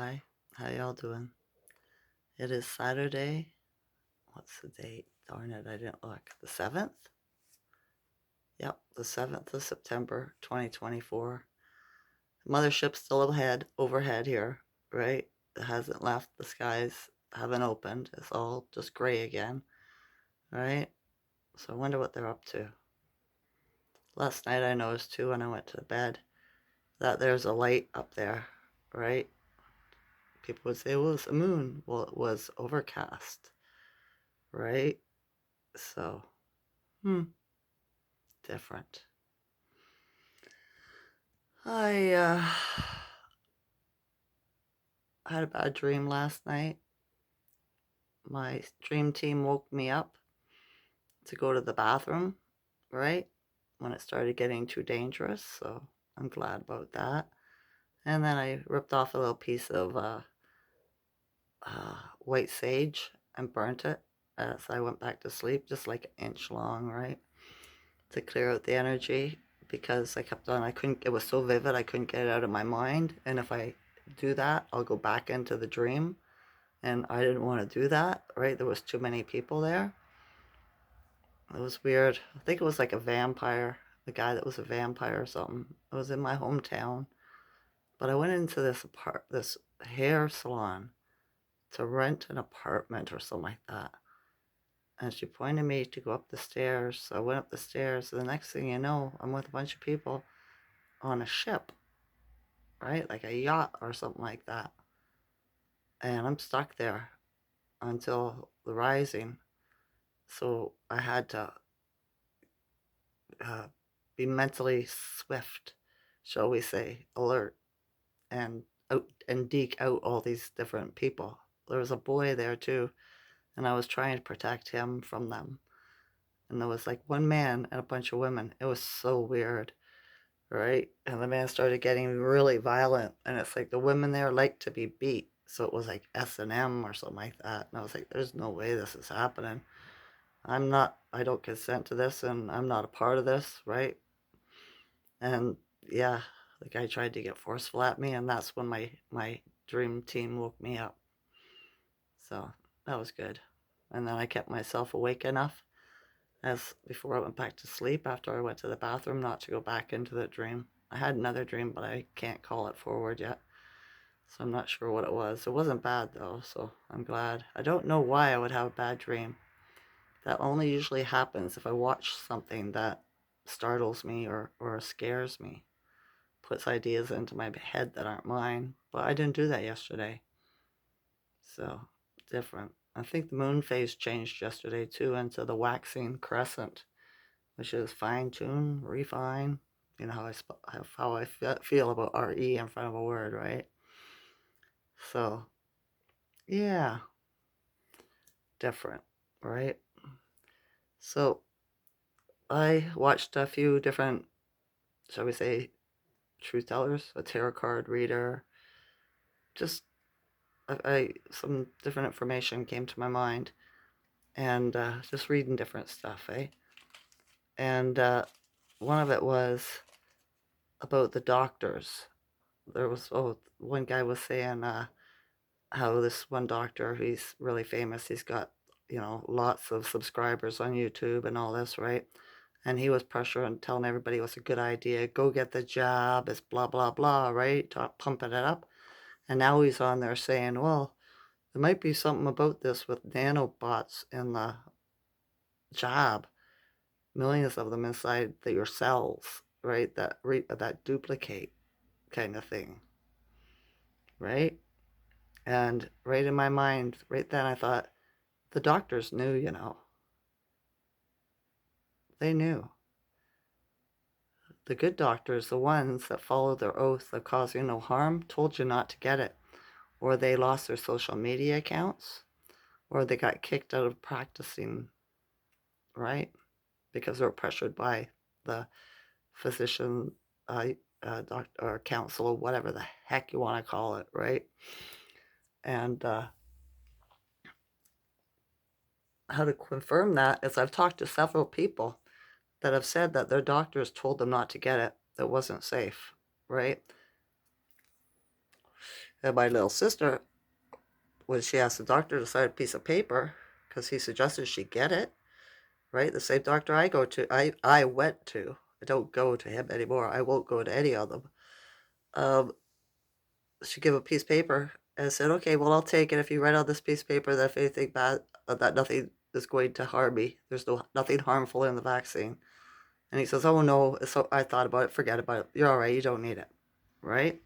Hi, how y'all doing? It is Saturday. What's the date? Darn it, I didn't look. The 7th? Yep, the 7th of September, 2024. Mothership's still overhead here, right? It hasn't left. The skies haven't opened. It's all just gray again, right? So I wonder what they're up to. Last night I noticed too when I went to bed that there's a light up there, right? People would say, well, it's a moon. Well, it was overcast, right? So, different. I had a bad dream last night. My dream team woke me up to go to the bathroom, right? When it started getting too dangerous, so I'm glad about that. And then I ripped off a little piece of white sage and burnt it as I went back to sleep, just like an inch long, right? To clear out the energy because I kept on, it was so vivid, I couldn't get it out of my mind. And if I do that, I'll go back into the dream. And I didn't want to do that, right? There was too many people there. It was weird. I think it was like a vampire, the guy that was a vampire or something. It was in my hometown. But I went into this hair salon to rent an apartment or something like that. And she pointed me to go up the stairs. So I went up the stairs. And the next thing you know, I'm with a bunch of people on a ship, right? Like a yacht or something like that. And I'm stuck there until the rising. So I had to uh, be mentally swift, shall we say, alert, and deke out all these different people. There was a boy there too, and I was trying to protect him from them. And there was like one man and a bunch of women. It was so weird, right? And the man started getting really violent, and it's like the women there like to be beat. So it was like S&M or something like that. And I was like, there's no way this is happening. I don't consent to this, and I'm not a part of this, right? And yeah, the guy tried to get forceful at me, and that's when my dream team woke me up. So that was good. And then I kept myself awake enough as before I went back to sleep after I went to the bathroom not to go back into the dream. I had another dream, but I can't call it forward yet. So I'm not sure what it was. It wasn't bad though, so I'm glad. I don't know why I would have a bad dream. That only usually happens if I watch something that startles me or scares me, puts ideas into my head that aren't mine. But I didn't do that yesterday. So, different. I think the moon phase changed yesterday too into the waxing crescent, which is fine tune, refine. You know how I feel about RE in front of a word, right? So, yeah, different, right? So, I watched a few different, shall we say, truth tellers, a tarot card reader, just some different information came to my mind, and just reading different stuff, eh? And one of it was about the doctors. One guy was saying how this one doctor, he's really famous. He's got, lots of subscribers on YouTube and all this, right? And he was pressuring, telling everybody it was a good idea. Go get the jab. It's blah, blah, blah, right? Pumping it up. And now he's on there saying, well, there might be something about this with nanobots in the jab, millions of them inside your cells, right? That duplicate kind of thing, right? And right in my mind, right then, I thought the doctors knew, they knew. The good doctors, the ones that followed their oath of causing no harm, told you not to get it, or they lost their social media accounts, or they got kicked out of practicing, right? Because they were pressured by the physician, doctor, or counsel, or whatever the heck you want to call it, right? And how to confirm that is I've talked to several people that have said that their doctors told them not to get it. It wasn't safe, right? And my little sister, when she asked the doctor to sign a piece of paper, because he suggested she get it, right? The same doctor I went to. I don't go to him anymore. I won't go to any of them. Um, she gave a piece of paper and said, "Okay, well, I'll take it if you write on this piece of paper that if anything bad, that nothing is going to harm me. There's nothing harmful in the vaccine." And he says, "Oh no." So I thought about it. Forget about it. You're all right. You don't need it, right?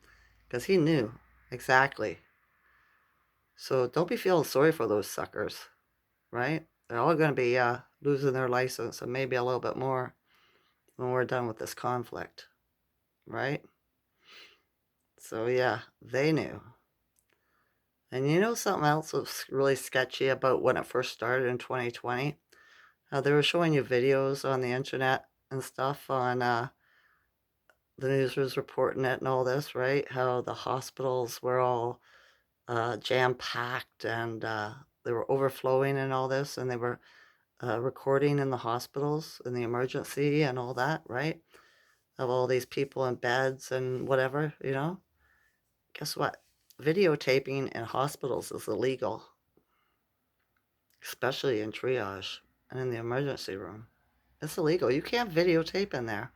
Because he knew exactly. So don't be feeling sorry for those suckers, right? They're all going to be losing their license and maybe a little bit more when we're done with this conflict, right? So yeah, they knew. And you know something else was really sketchy about when it first started in 2020? They were showing you videos on the internet and stuff on the news was reporting it and all this, right? How the hospitals were all jam packed and they were overflowing and all this, and they were recording in the hospitals in the emergency and all that, right? Of all these people in beds and whatever, you know? Guess what? Videotaping in hospitals is illegal, especially in triage and in the emergency room. It's illegal. You can't videotape in there.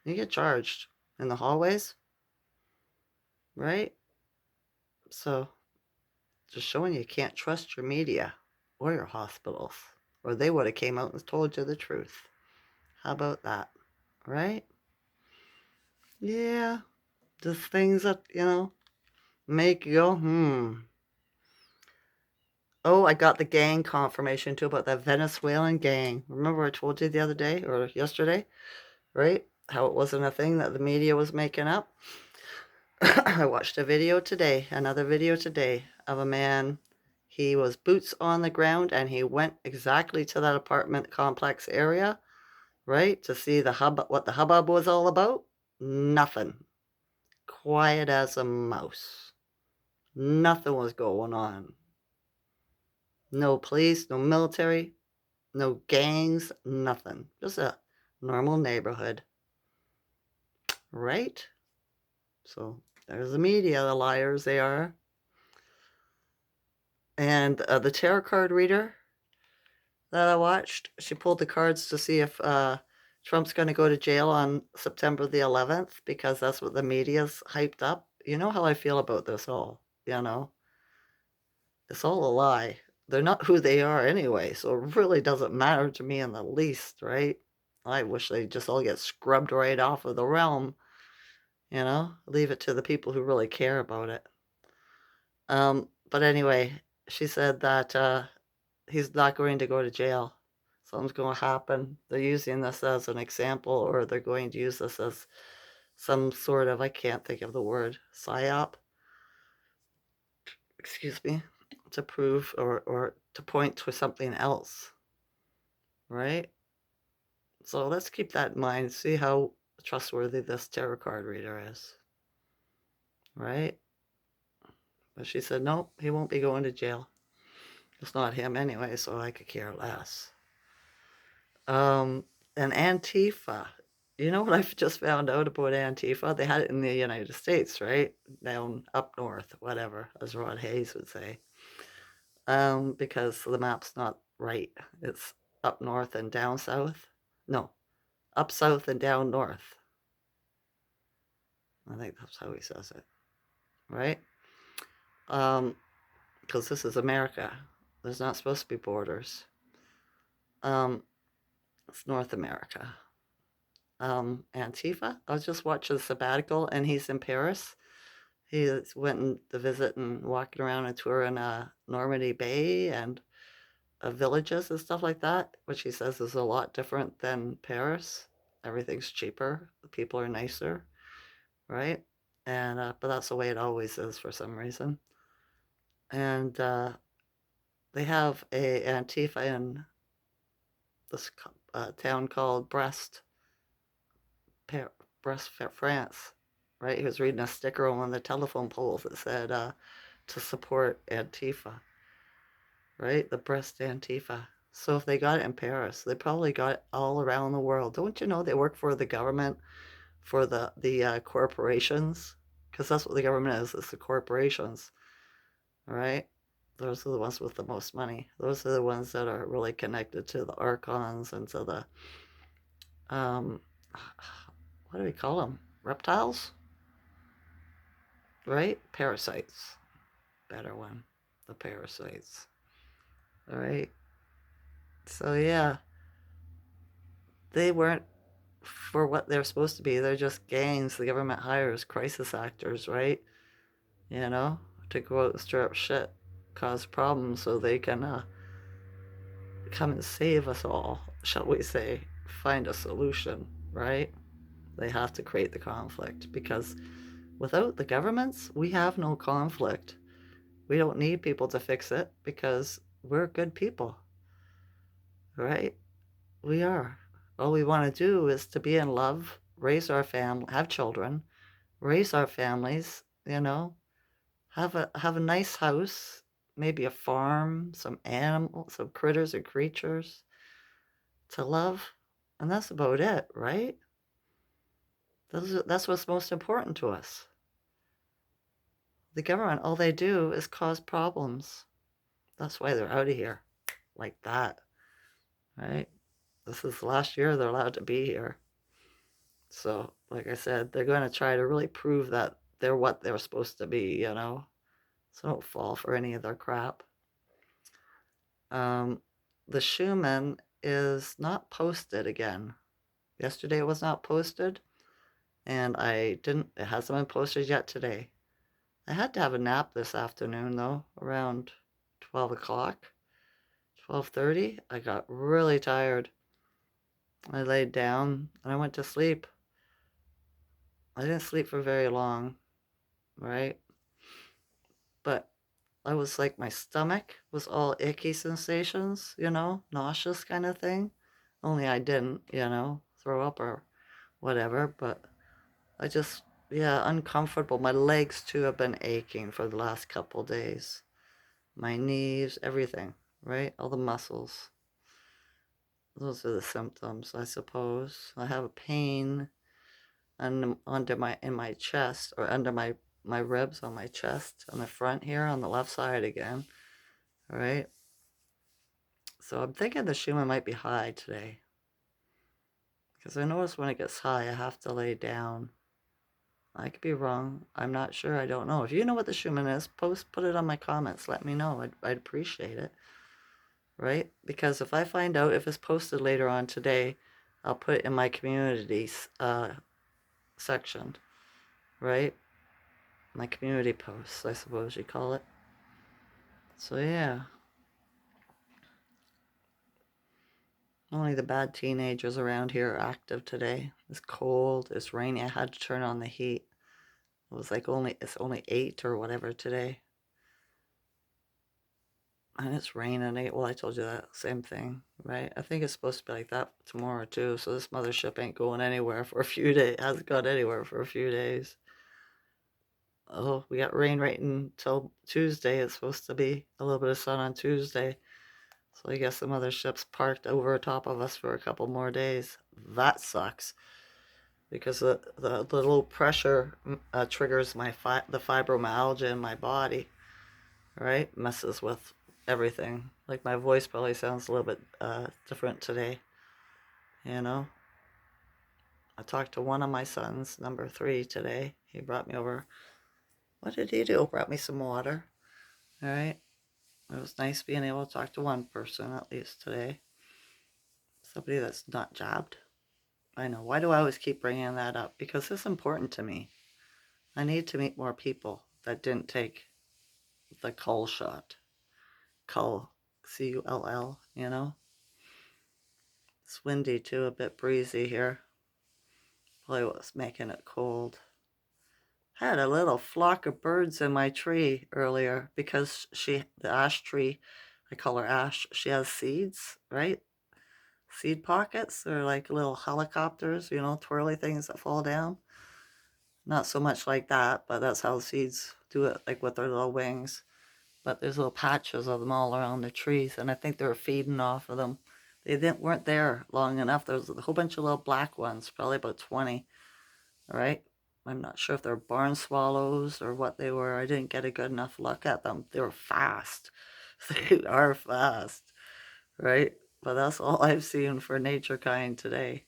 You get charged in the hallways, right? So, just showing you can't trust your media or your hospitals, or they would have came out and told you the truth. How about that, right? Yeah, just things that, make you go, hmm. Oh, I got the gang confirmation too about that Venezuelan gang. Remember I told you the other day or yesterday, right? How it wasn't a thing that the media was making up. I watched a video today, another video today of a man. He was boots on the ground and he went exactly to that apartment complex area, right? To see what the hubbub was all about. Nothing. Quiet as a mouse. Nothing was going on. No police, no military, no gangs, nothing. Just a normal neighborhood, right? So there's the media, the liars they are. And the tarot card reader that I watched, she pulled the cards to see if Trump's going to go to jail on September the 11th because that's what the media's hyped up. You know how I feel about this all, you know? It's all a lie. They're not who they are anyway, so it really doesn't matter to me in the least, right? I wish they'd just all get scrubbed right off of the realm, Leave it to the people who really care about it. But anyway, she said that he's not going to go to jail. Something's going to happen. They're using this as an example, or they're going to use this as some sort of, I can't think of the word, psyop, excuse me, to prove or to point to something else, right? So let's keep that in mind. See how trustworthy this tarot card reader is, right? But she said, nope, he won't be going to jail. It's not him anyway, so I could care less. Um, and Antifa. You know what I've just found out about Antifa? They had it in the United States, right? Down up north, whatever, as Rod Hayes would say. Because the map's not right. It's up north and down south. No, up south and down north. I think that's how he says it, right? Because this is America. There's not supposed to be borders. It's North America. Antifa. I was just watching Sabbatical, and he's in Paris. He went to visit and walking around and touring Normandy Bay and villages and stuff like that, which he says is a lot different than Paris. Everything's cheaper. The people are nicer, right? And but that's the way it always is for some reason. And they have a Antifa in this town called Brest, France, right? He was reading a sticker on one of the telephone poles that said to support Antifa, right? The Brest Antifa. So if they got it in Paris, they probably got it all around the world. Don't you know they work for the government, for the corporations? because that's what the government is. It's the corporations, all right? Those are the ones with the most money. Those are the ones that are really connected to the archons and to the, um, what do we call them? Reptiles, right? Parasites. Better one. The parasites. All right. So yeah, they weren't for what they're supposed to be. They're just gangs the government hires, crisis actors, right? You know, to go out and stir up shit, cause problems so they can come and save us all, shall we say, find a solution, right? They have to create the conflict because without the governments, we have no conflict. We don't need people to fix it because we're good people, right? We are. All we want to do is to be in love, raise our family, have children, raise our families, you know, have a nice house, maybe a farm, some animals, some critters and creatures to love, and that's about it, right? That's what's most important to us. The government, all they do is cause problems. That's why they're out of here like that, right? This is the last year they're allowed to be here. So, like I said, they're going to try to really prove that they're what they're supposed to be, you know? So don't fall for any of their crap. Um, the Schuman is not posted again. Yesterday it was not posted, and it hasn't been posted yet today. I had to have a nap this afternoon, though, around 12 o'clock, 12:30. I got really tired. I laid down and I went to sleep. I didn't sleep for very long, right? But I was like, my stomach was all icky sensations, you know, nauseous kind of thing. Only I didn't, you know, throw up or whatever, but I just, yeah, uncomfortable. My legs too have been aching for the last couple days. My knees, everything, right? All the muscles. Those are the symptoms, I suppose. I have a pain under my in my chest or under my ribs on my chest on the front here on the left side again. All right. So I'm thinking the Schumann might be high today because I notice when it gets high, I have to lay down. I could be wrong. I'm not sure. I don't know. If you know what the Schumann is, put it on my comments. Let me know. I'd appreciate it. Right? Because if I find out if it's posted later on today, I'll put it in my community section. Right? My community posts, I suppose you call it. So yeah. Only the bad teenagers around here are active today. It's cold, it's rainy. I had to turn on the heat. It was like it's only 8 or whatever today. And it's raining. Well, I told you that same thing, right? I think it's supposed to be like that tomorrow too. So this mothership ain't going anywhere for a few days. Hasn't gone anywhere for a few days. Oh, we got rain right until Tuesday. It's supposed to be a little bit of sun on Tuesday. So I guess the mothership's parked over top of us for a couple more days. That sucks because the low pressure triggers the fibromyalgia in my body, right? Messes with everything. Like my voice probably sounds a little bit different today, you know? I talked to one of my sons, number 3, today. He brought me over. What did he do? Brought me some water, all right? It was nice being able to talk to one person at least today. Somebody that's not jabbed. I know. Why do I always keep bringing that up? Because it's important to me. I need to meet more people that didn't take the cull shot. Cull, Cull, you know? It's windy too, a bit breezy here. Probably what's making it cold. I had a little flock of birds in my tree earlier because the ash tree, I call her Ash, she has seeds, right? Seed pockets. They're like little helicopters, you know, twirly things that fall down. Not so much like that, but that's how seeds do it, like with their little wings. But there's little patches of them all around the trees, and I think they were feeding off of them. Weren't there long enough. There was a whole bunch of little black ones, probably about 20. All right. I'm not sure if they're barn swallows or what they were. I didn't get a good enough look at them. They were fast. They are fast, right? But that's all I've seen for nature kind today.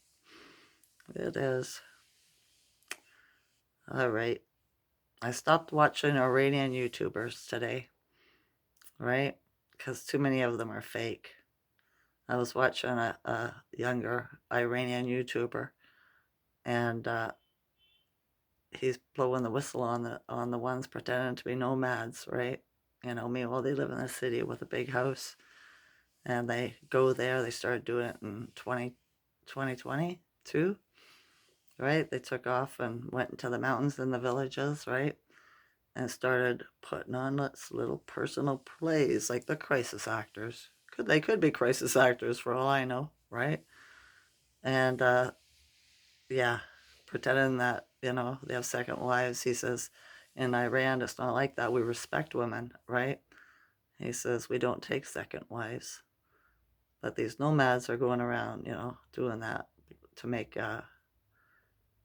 It is. All right. I stopped watching Iranian YouTubers today, right? Because too many of them are fake. I was watching a younger Iranian YouTuber, and he's blowing the whistle on the ones pretending to be nomads, right? You know, meanwhile they live in a city with a big house, and they go there. They started doing it in 2022, right? They took off and went into the mountains and the villages, right? And started putting on little personal plays like the crisis actors. They could be crisis actors for all I know, right? And yeah, pretending that, you know, they have second wives. He says, in Iran, it's not like that. We respect women, right? He says, we don't take second wives. But these nomads are going around, you know, doing that to make, to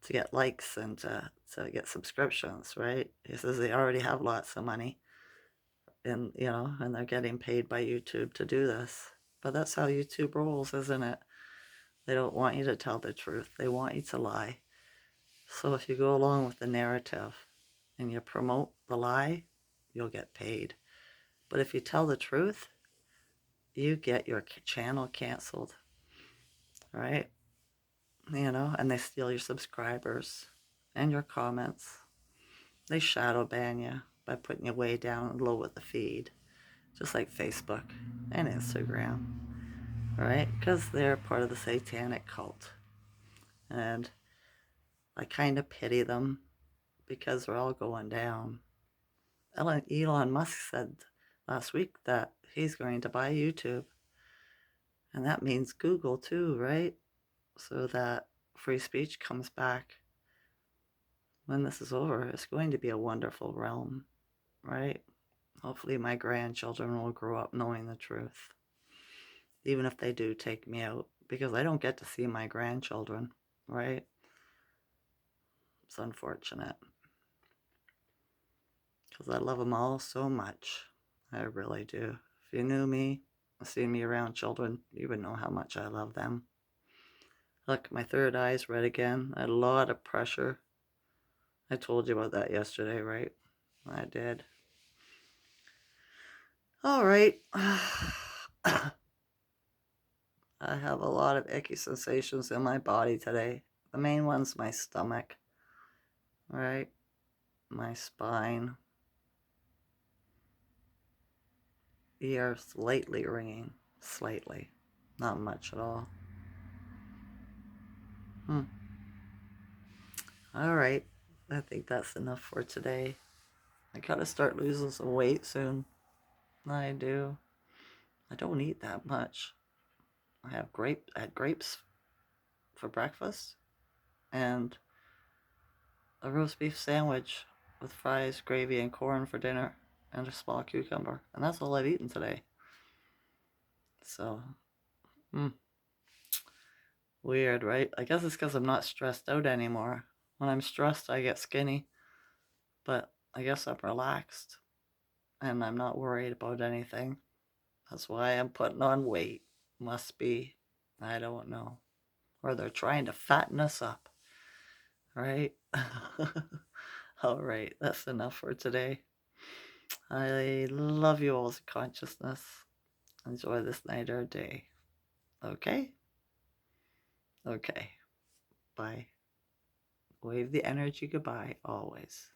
get likes and to get subscriptions, right? He says they already have lots of money and, you know, and they're getting paid by YouTube to do this. But that's how YouTube rolls, isn't it? They don't want you to tell the truth. They want you to lie. So if you go along with the narrative and you promote the lie, you'll get paid. But if you tell the truth, you get your channel canceled, right? You know, and they steal your subscribers and your comments. They shadow ban you by putting you way down low with the feed, just like Facebook and Instagram, right? Because they're part of the satanic cult. And I kind of pity them because they're all going down. Elon Musk said last week that he's going to buy YouTube. And that means Google too, right? So that free speech comes back. When this is over, it's going to be a wonderful realm, right? Hopefully my grandchildren will grow up knowing the truth. Even if they do take me out. Because I don't get to see my grandchildren, right? It's unfortunate. Because I love them all so much. I really do. If you knew me, seen me around children, you would know how much I love them. Look, my third eye's red again. I had a lot of pressure. I told you about that yesterday, right? I did. All right. I have a lot of icky sensations in my body today. The main one's my stomach, right? My spine. Ears slightly ringing. Slightly. Not much at all. All right. I think that's enough for today. I gotta start losing some weight soon. I do. I don't eat that much. I had grapes for breakfast and a roast beef sandwich with fries, gravy, and corn for dinner, and a small cucumber. And that's all I've eaten today. So, weird, right? I guess it's because I'm not stressed out anymore. When I'm stressed, I get skinny. But I guess I'm relaxed and I'm not worried about anything. That's why I'm putting on weight. Must be. I don't know. Or they're trying to fatten us up, right? All right, that's enough for today. I love you all's consciousness. Enjoy this night or day. Okay? Okay. Bye. Wave the energy goodbye always.